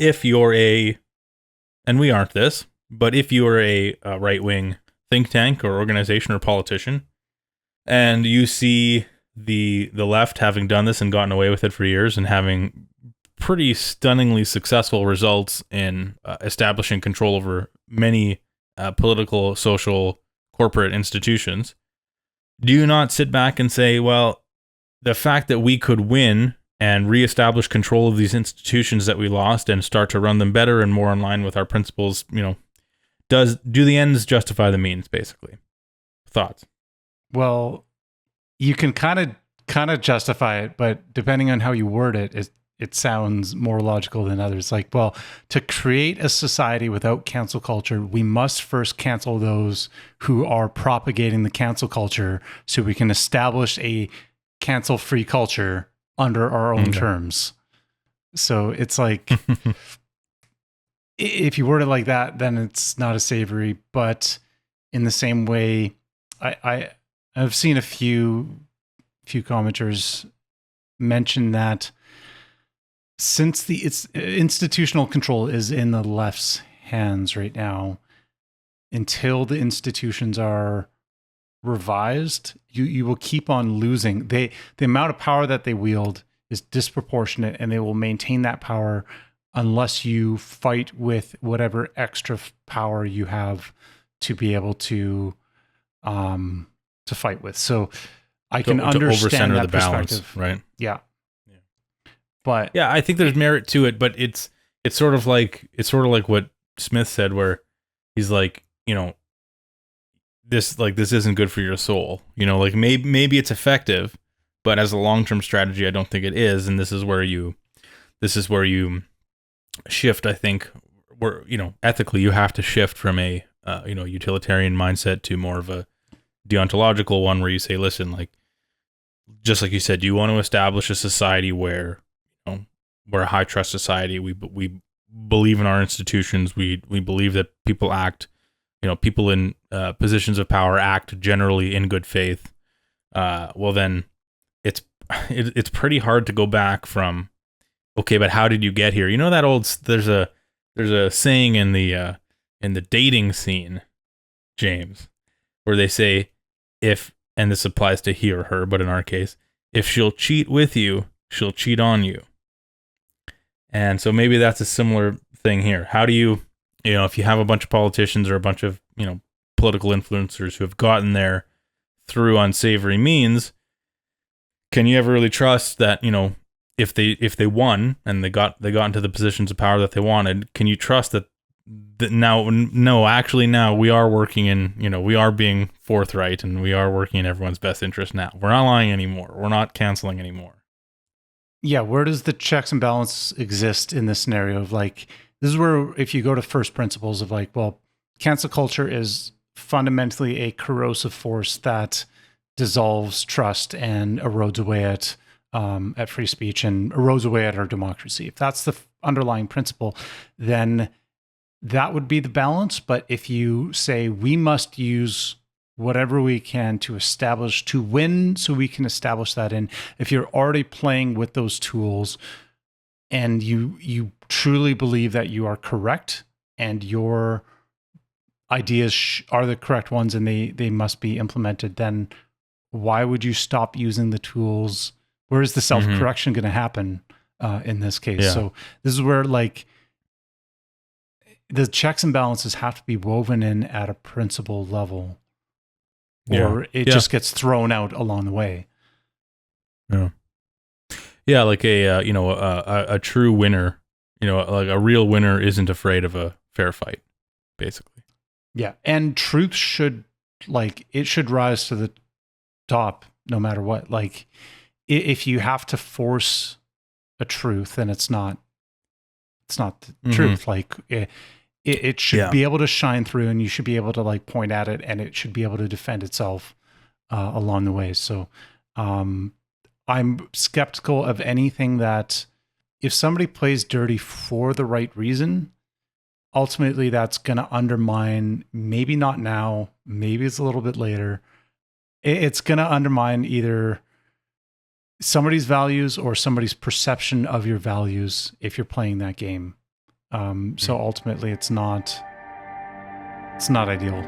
if you're and we aren't this, but if you're a right-wing think tank or organization or politician, and you see the left having done this and gotten away with it for years and having pretty stunningly successful results in establishing control over many political, social, corporate institutions, do you not sit back and say, well, the fact that we could win and reestablish control of these institutions that we lost and start to run them better and more in line with our principles, do the ends justify the means, basically? Thoughts? Well, you can kind of justify it, but depending on how you word it sounds more logical than others. Like, well, to create a society without cancel culture, we must first cancel those who are propagating the cancel culture so we can establish a cancel-free culture under our own terms. So it's like, if you word it like that, then it's not as savory. But in the same way, I've seen a few commenters mention that since it's institutional control is in the left's hands right now, until the institutions are revised, you will keep on losing. The amount of power that they wield is disproportionate, and they will maintain that power unless you fight with whatever extra power you have to be able to fight with. So I can understand that the perspective, balance, right? Yeah. But yeah, I think there's merit to it, but it's sort of like what Smith said, where he's like, this isn't good for your soul. Like maybe it's effective, but as a long-term strategy, I don't think it is. And this is where you shift. I think where ethically you have to shift from a utilitarian mindset to more of a deontological one, where you say, listen, like, just like you said, you want to establish a society where we're a high trust society. We believe in our institutions. We believe that people act, people in positions of power act generally in good faith. Well, then it's pretty hard to go back from, okay, but how did you get here? That old, there's a saying in the dating scene, James, where they say, and this applies to he or her, but in our case, if she'll cheat with you, she'll cheat on you. And so maybe that's a similar thing here. How do you, if you have a bunch of politicians or a bunch of, political influencers who have gotten there through unsavory means, can you ever really trust that, if they won and they got into the positions of power that they wanted, can you trust that now we are working in, we are being forthright and we are working in everyone's best interest now. We're not lying anymore. We're not canceling anymore. Yeah, where does the checks and balance exist in this scenario of like, this is where if you go to first principles of like, well, cancel culture is fundamentally a corrosive force that dissolves trust and erodes away at free speech and erodes away at our democracy. If that's the underlying principle, then that would be the balance. But if you say we must use whatever we can to win, so we can establish that. And if you're already playing with those tools and you truly believe that you are correct and your ideas are the correct ones and they must be implemented, then why would you stop using the tools? Where is the self-correction going to happen in this case? Yeah. So this is where like the checks and balances have to be woven in at a principle level, or it just gets thrown out along the way. Yeah. Yeah, like a true winner, like a real winner isn't afraid of a fair fight, basically. Yeah, and truth should rise to the top no matter what. Like if you have to force a truth, then it's not the truth. Like it should be able to shine through, and you should be able to like point at it, and it should be able to defend itself along the way. So I'm skeptical of anything that, if somebody plays dirty for the right reason, ultimately that's going to undermine, maybe not now, maybe it's a little bit later, it's going to undermine either somebody's values or somebody's perception of your values if you're playing that game. So ultimately, it's not ideal.